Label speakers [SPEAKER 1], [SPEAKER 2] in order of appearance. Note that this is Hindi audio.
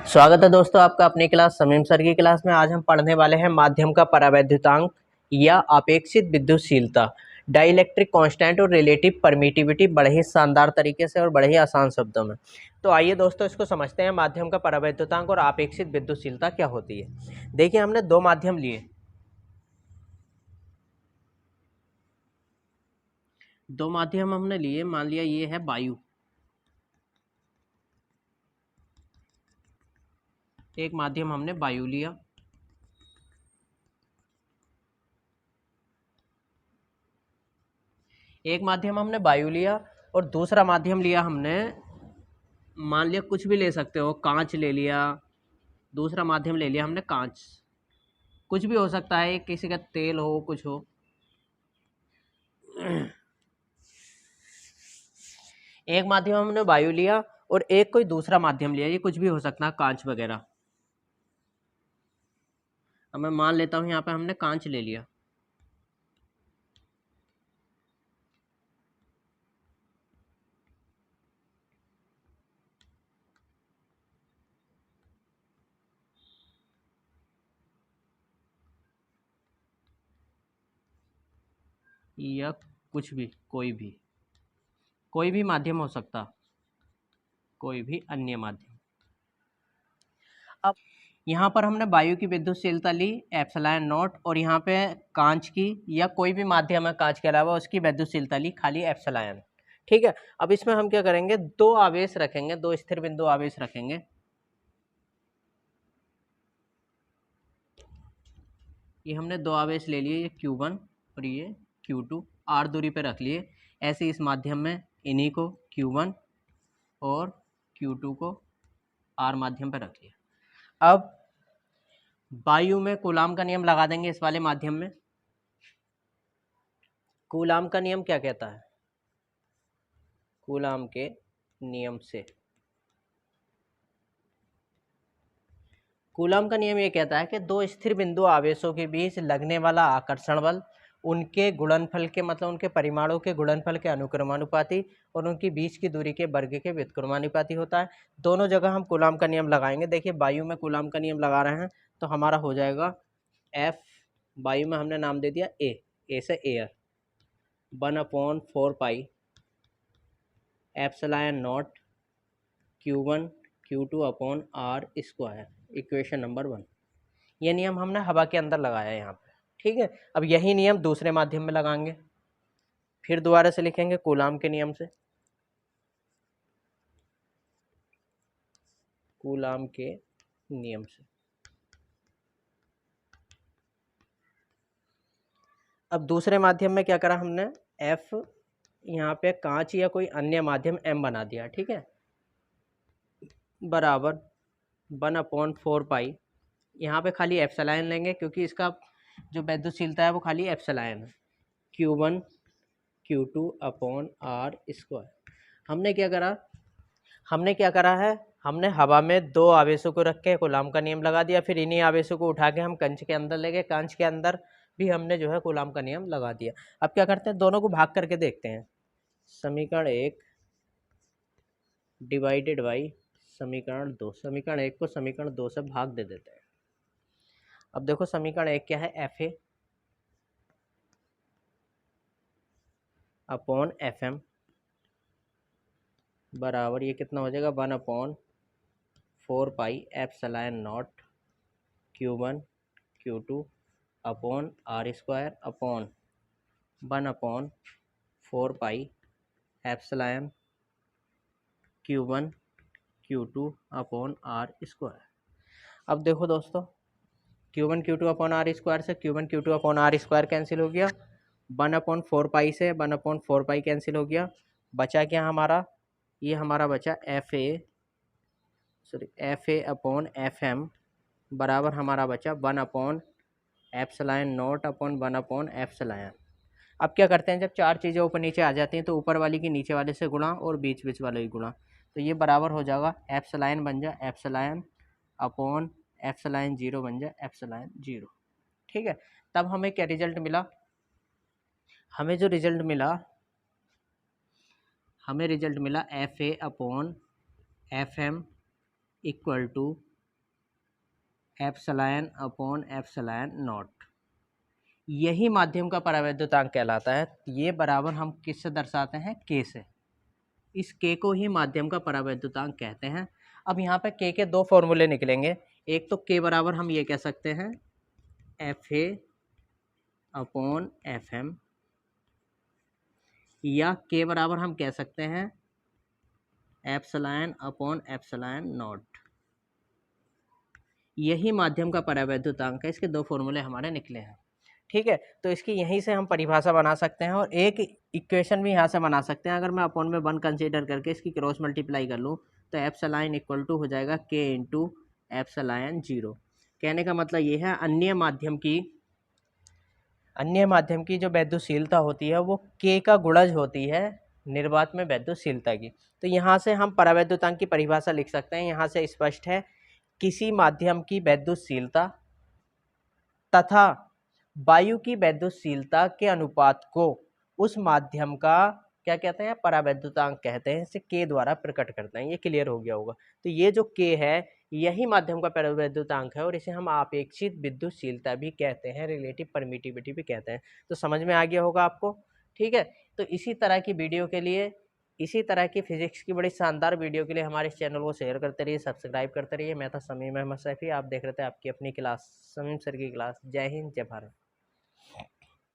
[SPEAKER 1] स्वागत है दोस्तों आपका अपनी क्लास समीम सर की क्लास में। आज हम पढ़ने वाले हैं माध्यम का परावैद्युतांक या अपेक्षित विद्युतशीलता, डाइलेक्ट्रिक कांस्टेंट और रिलेटिव परमिटिविटी, बड़े ही शानदार तरीके से और बड़े ही आसान शब्दों में। तो आइए दोस्तों इसको समझते हैं। माध्यम का परावैद्युतांक और अपेक्षित विद्युतशीलता क्या होती है। देखिए हमने दो माध्यम लिए, दो माध्यम हमने लिए। मान लिया ये है वायु, एक माध्यम हमने वायु लिया, एक माध्यम हमने वायु लिया और दूसरा माध्यम लिया हमने, मान लिया कुछ भी ले सकते हो, कांच ले लिया, दूसरा माध्यम ले लिया हमने कांच, कुछ भी हो सकता है, किसी का तेल हो, कुछ हो। एक माध्यम हमने वायु लिया और एक कोई दूसरा माध्यम लिया, ये कुछ भी हो सकता है, कांच वगैरह। अब मैं मान लेता हूं यहाँ पे हमने कांच ले लिया। या कुछ भी, कोई भी माध्यम हो सकता, कोई भी अन्य माध्यम। अब यहाँ पर हमने वायु की विद्युतशीलता ली एप्सिलॉन नॉट, और यहाँ पे कांच की या कोई भी माध्यम है कांच के अलावा उसकी विद्युतशीलता ली खाली एप्सिलॉन। ठीक है। अब इसमें हम क्या करेंगे, दो आवेश रखेंगे, दो स्थिर बिंदु आवेश रखेंगे। ये हमने दो आवेश ले लिए, ये Q1 और ये Q2 r दूरी पे रख लिए। ऐसे इस माध्यम में इन्हीं को Q1 और Q2 को r माध्यम पे रख लिया। अब वायु में कूलाम का नियम लगा देंगे इस वाले माध्यम में। कूलाम का नियम क्या कहता है, कूलाम के नियम से, कूलाम का नियम ये कहता है कि दो स्थिर बिंदु आवेशों के बीच लगने वाला आकर्षण बल उनके गुणनफल के, मतलब उनके परिमाणों के गुणनफल के अनुक्रमानुपाती और उनकी बीच की दूरी के वर्ग के व्युत्क्रमानुपाती होता है। दोनों जगह हम कूलाम का नियम लगाएंगे। देखिए वायु में कूलाम का नियम लगा रहे हैं तो हमारा हो जाएगा F, वायु में हमने नाम दे दिया ए से air, 1/4 pi epsilon naught Q1 Q2 upon R square, equation number 1। ये नियम हमने हवा के अंदर लगाया है यहाँ पे। ठीक है। अब यही नियम दूसरे माध्यम में लगाएंगे, फिर दोबारा से लिखेंगे कूलाम के नियम से, कूलाम के नियम से। अब दूसरे माध्यम में क्या करा हमने, F यहाँ पे कांच या कोई अन्य माध्यम M बना दिया। ठीक है, बराबर 1/4 पाई, यहाँ पे खाली एप्सिलॉन लेंगे क्योंकि इसका जो विद्युतशीलता है वो खाली एप्सिलॉन है, Q1 Q2 upon R square. हमने क्या करा है, हमने हवा में दो आवेशों को रख के कूलाम का नियम लगा दिया, फिर इन्हीं आवेशों को उठा के हम कांच के अंदर ले गए, कांच के अंदर भी हमने जो है कूलाम का नियम लगा दिया। अब क्या करते हैं, दोनों को भाग करके देखते हैं। समीकरण 1 डिवाइडेड बाई समीकरण 2, समीकरण 1 को समीकरण 2 से भाग दे देते हैं। अब देखो समीकरण 1 क्या है, F A upon F M बराबर, ये कितना हो जाएगा, 1/4 pi epsilon naught Q1 Q2 upon R square upon 1/4 pi epsilon Q1 Q2 upon R square. अब देखो दोस्तों, Q1 Q2 upon R square से Q1 Q2 upon R square cancel हो गया, 1/4 पाई से 1/4 पाई कैंसिल हो गया, बचा क्या हमारा, ये हमारा बचा F A upon F M बराबर हमारा बचा 1/एप्सिलॉन नॉट अपॉन 1/एप्सिलॉन। अब क्या करते हैं, जब चार चीज़ें ऊपर नीचे आ जाती हैं तो ऊपर वाली की नीचे वाले से गुणा और बीच बीच वाले की गुणा, तो ये बराबर हो जाएगा एप्सिलॉन बन जाए एप्सिलॉन अपॉन एप्सिलॉन 0 बन जाए एप्सिलॉन 0। ठीक है। तब हमें क्या रिजल्ट मिला, हमें रिजल्ट मिला F A upon F M equal to epsilon upon epsilon naught, यही माध्यम का परावैद्युतांक कहलाता है। ये बराबर हम किससे दर्शाते हैं, के से। इस के को ही माध्यम का परावैद्युतांक कहते हैं। अब यहाँ पे के दो फॉर्मूले निकलेंगे। एक तो के बराबर हम ये कह सकते हैं F A upon F M, या के बराबर हम कह सकते हैं एप्सिलॉन अपॉन एप्सिलॉन नॉट। यही माध्यम का परावैद्युतांक है। इसके दो फॉर्मूले हमारे निकले हैं। ठीक है, तो इसकी यहीं से हम परिभाषा बना सकते हैं और एक इक्वेशन भी यहाँ से बना सकते हैं। अगर मैं अपॉन में 1 कंसीडर करके इसकी क्रॉस मल्टीप्लाई कर लूँ तो एप्सिलॉन इक्वल टू हो जाएगा के इंटू एप्सिलॉन 0। कहने का मतलब ये है अन्य माध्यम की जो वैद्युतशीलता होती है वो के का गुणज होती है निर्वात में वैद्युतशीलता की। तो यहाँ से हम परावैद्युतांक की परिभाषा लिख सकते हैं। यहाँ से स्पष्ट है, किसी माध्यम की वैद्युतशीलता तथा वायु की वैद्युतशीलता के अनुपात को उस माध्यम का क्या कहते हैं, परावैद्युतांक कहते हैं। इसे के द्वारा प्रकट करते हैं। ये क्लियर हो गया होगा। तो ये जो के है यही माध्यम का परावैद्युतांक है और इसे हम आपेक्षित विद्युतशीलता भी कहते हैं, रिलेटिव परमिटिविटी भी कहते हैं। तो समझ में आ गया होगा आपको। ठीक है, तो इसी तरह की वीडियो के लिए, इसी तरह की फिजिक्स की बड़ी शानदार वीडियो के लिए हमारे इस चैनल को शेयर करते रहिए, सब्सक्राइब करते रहिए। मैं था समीम अहमद सैफी, आप देख रहे थे आपकी अपनी क्लास, समीम सर की क्लास। जय हिंद, जय भारत।